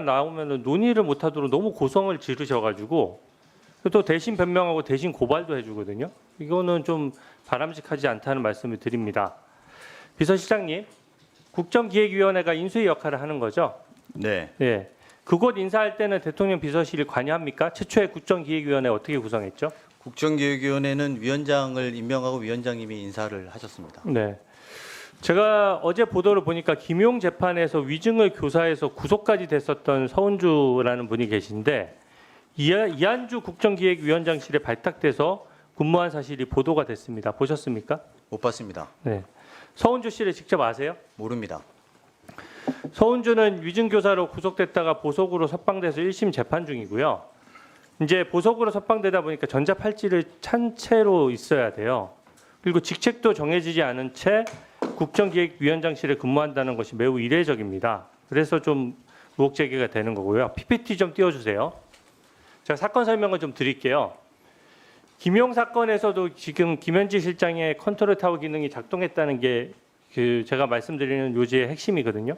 나오면은 논의를 못하도록 너무 고성을 지르셔가지고 또 대신 변명하고 대신 고발도 해주거든요. 이거는 좀 바람직하지 않다는 말씀을 드립니다. 비서실장님, 국정기획위원회가 인수위 역할을 하는 거죠? 네. 예. 그곳 인사할 때는 대통령 비서실이 관여합니까? 최초의 국정기획위원회 어떻게 구성했죠? 국정기획위원회는 위원장을 임명하고 위원장님이 인사를 하셨습니다. 네. 제가 어제 보도를 보니까 김용 재판에서 위증을 교사해서 구속까지 됐었던 서은주라는 분이 계신데 이한주 국정기획위원장실에 발탁돼서 근무한 사실이 보도가 됐습니다. 보셨습니까? 못 봤습니다. 네. 서은주 씨를 직접 아세요? 모릅니다. 서은주는 위증교사로 구속됐다가 보석으로 석방돼서 1심 재판 중이고요. 이제 보석으로 석방되다 보니까 전자팔찌를 찬 채로 있어야 돼요. 그리고 직책도 정해지지 않은 채 국정기획위원장실에 근무한다는 것이 매우 이례적입니다. 그래서 좀 의혹 제기가 되는 거고요. PPT 좀 띄워주세요. 제가 사건 설명을 좀 드릴게요. 김용 사건에서도 지금 김현지 실장의 컨트롤 타워 기능이 작동했다는 게 제가 말씀드리는 요지의 핵심이거든요.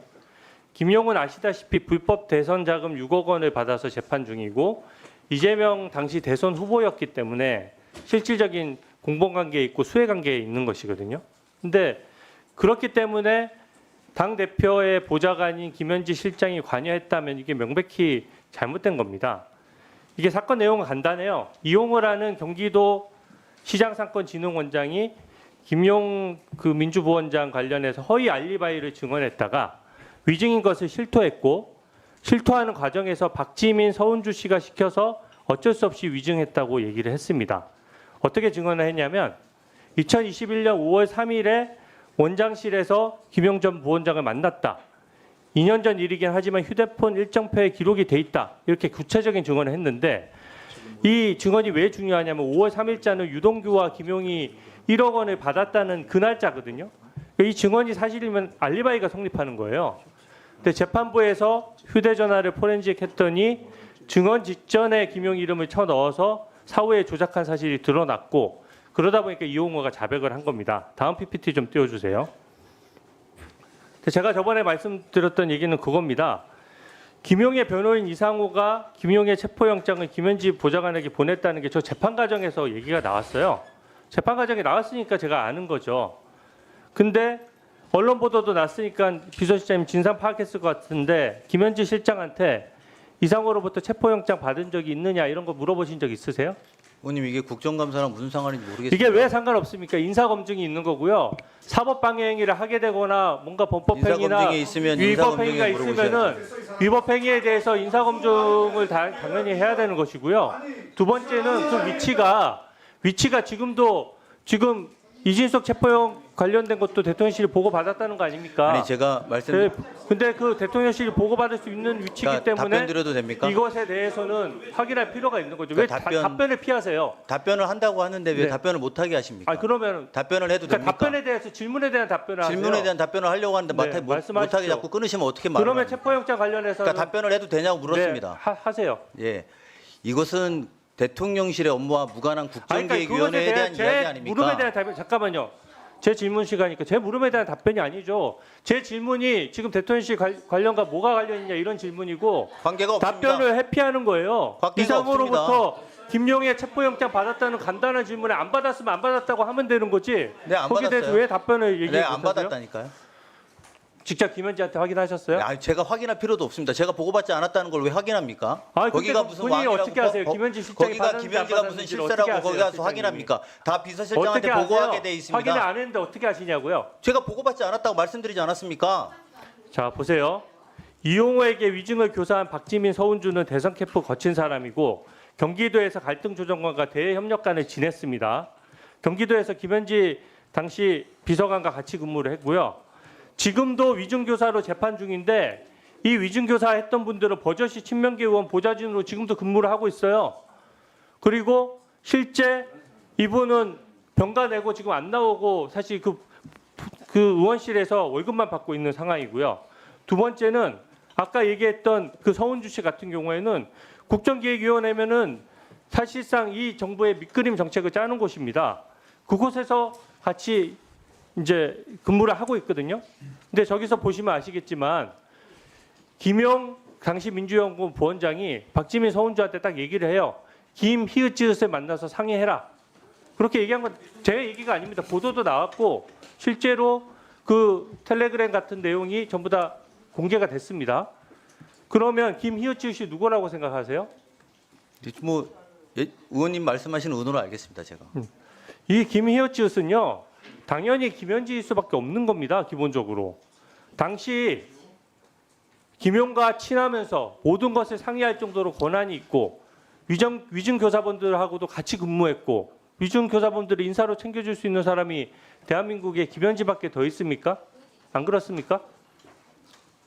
김용은 아시다시피 불법 대선 자금 6억 원을 받아서 재판 중이고 이재명 당시 대선 후보였기 때문에 실질적인 공범관계에 있고 수혜관계에 있는 것이거든요. 근데 그렇기 때문에 당대표의 보좌관인 김현지 실장이 관여했다면 이게 명백히 잘못된 겁니다. 이게 사건 내용은 간단해요. 이용을 하는 경기도 시장상권진흥원장이 김용 민주부원장 관련해서 허위 알리바이를 증언했다가 위증인 것을 실토했고 실토하는 과정에서 박지민, 서은주 씨가 시켜서 어쩔 수 없이 위증했다고 얘기를 했습니다. 어떻게 증언을 했냐면 2021년 5월 3일에 원장실에서 김용 전 부원장을 만났다. 2년 전 일이긴 하지만 휴대폰 일정표에 기록이 돼 있다. 이렇게 구체적인 증언을 했는데 이 증언이 왜 중요하냐면 5월 3일자는 유동규와 김용이 1억 원을 받았다는 그 날짜거든요. 이 증언이 사실이면 알리바이가 성립하는 거예요. 근데 재판부에서 휴대전화를 포렌식 했더니 증언 직전에 김용 이름을 쳐 넣어서 사후에 조작한 사실이 드러났고 그러다 보니까 이용호가 자백을 한 겁니다. 다음 PPT 좀 띄워주세요. 제가 저번에 말씀드렸던 얘기는 그겁니다. 김용의 변호인 이상호가 김용의 체포영장을 김현지 보좌관에게 보냈다는 게 저 재판 과정에서 얘기가 나왔어요. 재판 과정에 나왔으니까 제가 아는 거죠. 근데 언론 보도도 났으니까 비서실장님 진상 파악했을 것 같은데 김현지 실장한테 이상호로부터 체포영장 받은 적이 있느냐 이런 거 물어보신 적 있으세요? 의원님 이게 국정감사랑 무슨 상관인지 모르겠습니다. 이게 왜 상관없습니까? 인사검증이 있는 거고요. 사법방해행위를 하게 되거나 뭔가 범법행위나 위법행위가 있으면은 위법행위에 대해서 인사검증을 당연히 해야 되는 것이고요. 두 번째는 그 위치가 지금 이진석 체포영 관련된 것도 대통령실이 보고 받았다는 거 아닙니까? 아니 제가 근데 그 대통령실이 보고 받을 수 있는 위치이기 때문에 답변 드려도 됩니까? 이것에 대해서는 확인할 필요가 있는 거죠. 그러니까 왜 답변을 피하세요? 답변을 한다고 하는데 왜 네. 답변을 못 하게 하십니까? 그러면 답변을 해도 됩니까? 답변에 대해서 질문에 대한 답변을 하세요. 질문에 대한 답변을 하려고 하는데 네, 못 하게 자꾸 끊으시면 어떻게 말을 그러면 합니까? 체포영장 관련해서 그러니까 답변을 해도 되냐고 물었습니다. 네, 하세요. 예, 이것은 대통령실의 업무와 무관한 국정기획위원회에 그것에 대한 제 이야기 아닙니까? 물음에 대한 답변 잠깐만요. 제 질문 시간이니까 제 물음에 대한 답변이 아니죠. 제 질문이 지금 대통령실 관련과 뭐가 관련이냐 이런 질문이고 관계가 없습니다. 답변을 회피하는 거예요. 관계가 이상으로부터 김용의 체포영장 받았다는 간단한 질문에 안 받았으면 안 받았다고 하면 되는 거지. 네, 안 거기에 대해서 받았어요. 왜 답변을 얘기해 네, 안 못하세요? 받았다니까요. 직접 김현지한테 확인하셨어요? 아니, 제가 확인할 필요도 없습니다. 제가 보고받지 않았다는 걸 왜 확인합니까? 거기가 무슨 본인이 왕이라고 어떻게 아세요? 김현지 실장이 거기가 받았는지 김현지가 안 무슨 받았는지를 실세라고 어떻게 거기 아세요, 가서 실장님이? 확인합니까? 다 비서실장한테 어떻게 보고하게 아세요? 돼 있습니다. 확인을 안 했는데 어떻게 하시냐고요? 제가 보고받지 않았다고 말씀드리지 않았습니까? 자 보세요. 이용호에게 위증을 교사한 박지민, 서은주는 대선 캠프 거친 사람이고 경기도에서 갈등 조정관과 대협력관을 지냈습니다. 경기도에서 김현지 당시 비서관과 같이 근무를 했고요. 지금도 위증교사로 재판 중인데 이 위증교사 했던 분들은 버젓이 친명계 의원 보좌진으로 지금도 근무를 하고 있어요. 그리고 실제 이분은 병가 내고 지금 안 나오고 사실 그 의원실에서 월급만 받고 있는 상황이고요. 두 번째는 아까 얘기했던 그 서은주 씨 같은 경우에는 국정기획위원회면은 사실상 이 정부의 밑그림 정책을 짜는 곳입니다. 그곳에서 같이 이제 근무를 하고 있거든요. 근데 저기서 보시면 아시겠지만 김용 당시 민주연구원 부원장이 박지민 서훈주한테 딱 얘기를 해요. 김희읒지읒을 만나서 상의해라. 그렇게 얘기한 건 제 얘기가 아닙니다. 보도도 나왔고 실제로 그 텔레그램 같은 내용이 전부 다 공개가 됐습니다. 그러면 김희읒지읒이 누구라고 생각하세요? 뭐 의원님 말씀하시는 의도는 알겠습니다. 제가. 이 김희읒지읒은요. 당연히 김현지일 수밖에 없는 겁니다. 기본적으로. 당시 김용과 친하면서 모든 것을 상의할 정도로 권한이 있고 위증 교사분들하고도 같이 근무했고 위증 교사분들을 인사로 챙겨줄 수 있는 사람이 대한민국에 김현지밖에 더 있습니까? 안 그렇습니까?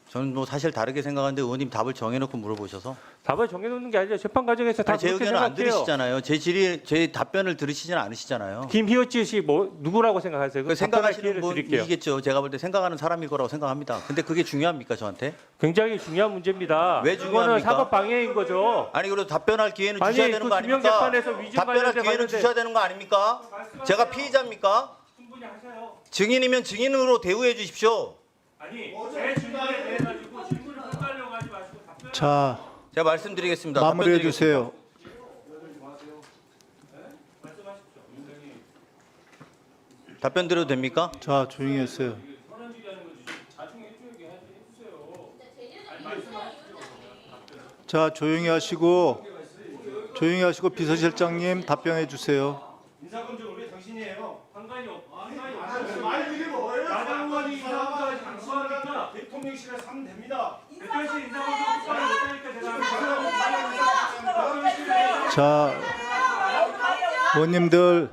저는 뭐 사실 다르게 생각하는데 의원님 답을 정해놓고 물어보셔서 답을 정해놓는 게 아니라 재판 과정에서 다 제 그렇게 의견을 안 생각해요. 들으시잖아요. 제 답변을 들으시지는 않으시잖아요. 김희읒지읒이 뭐 누구라고 생각하세요? 그 답변할 생각하시는 기회를 드릴게요. 분이겠죠. 제가 볼 때 생각하는 사람일 거라고 생각합니다. 근데 그게 중요합니까 저한테? 굉장히 중요한 문제입니다. 왜 이거는 중요합니까? 사법 방해인 거죠. 아니 그래도 답변할 기회는 아니, 주셔야 되는 그 거 김영 아닙니까? 재판에서 위증 답변할 관련돼 기회는 봤는데- 주셔야 되는 거 아닙니까? 제가 피의자입니까? 충분히 하세요. 증인이면 증인으로 대우해 주십시오. 아니 제 질문에 대해 가지고 질문을 헛갈려고 하지 마시고 답변. 자, 제가 말씀드리겠습니다. 마무리해 답변드리겠습니다. 주세요. 답변 드려도 됩니까? 자, 조용히 하세요. 자, 조용히 하시고 비서실장님 답변해 주세요. 인사검증을 왜 당신이에요? 상관이 없어요. 말들이 뭐예요? 야당원이 인사검증을 당신하니까 대통령실에서 하면 됩니다. 대통령실 인사검증 특별히 못하니까 제가 자, 의원님들,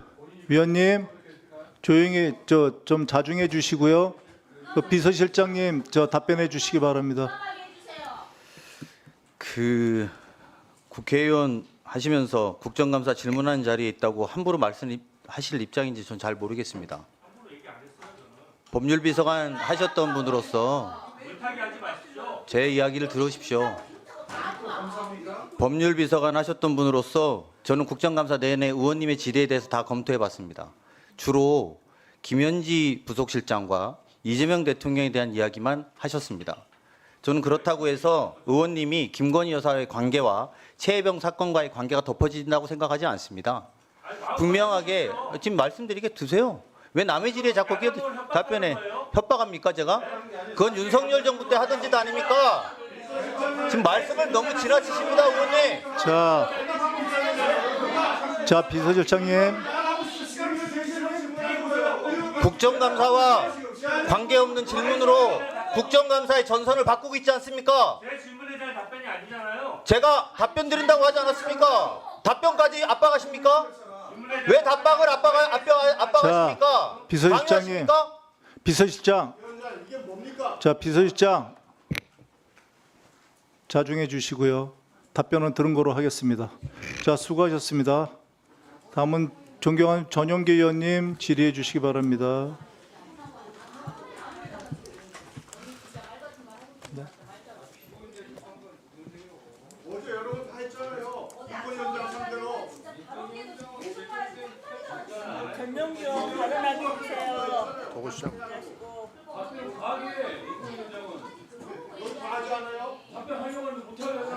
위원님 조용히 좀 자중해 주시고요. 그 비서실장님 답변해 주시기 바랍니다. 그 국회의원 하시면서 국정감사 질문하는 자리에 있다고 함부로 말씀하실 입장인지 전 잘 모르겠습니다. 법률비서관 하셨던 분으로서 제 이야기를 들으십시오. 법률비서관 하셨던 분으로서 저는 국정감사 내내 의원님의 질의에 대해서 다 검토해봤습니다. 주로 김현지 부속실장과 이재명 대통령에 대한 이야기만 하셨습니다. 저는 그렇다고 해서 의원님이 김건희 여사의 관계와 최혜병 사건과의 관계가 덮어진다고 생각하지 않습니다. 분명하게 지금 말씀드리게 두세요. 왜 남의 질의에 자꾸 답변해 협박합니까 제가? 그건 윤석열 정부 때 하던 짓 아닙니까? 지금 말씀을 너무 지나치십니다 의원님. 자, 비서실장님. 국정감사와 관계없는 질문으로 국정감사의 전선을 바꾸고 있지 않습니까? 제 질문에 대한 답변이 아니잖아요. 제가 답변 드린다고 하지 않았습니까? 답변까지 압박하십니까? 왜 답박을 압박하십니까? 비서실장님. 방해하십니까? 비서실장. 이게 뭡니까? 자, 비서실장 자중해 주시고요. 답변은 들은 거로 하겠습니다. 자, 수고하셨습니다. 다음은 존경하는 전용기 의원님 질의해 주시기 바랍니다. 어제 여러분 다 했잖아요. 이권 연장 상대로. 전용 좀 발언하게 해주세요. 보고 시작. 너도 다 하지 않아요?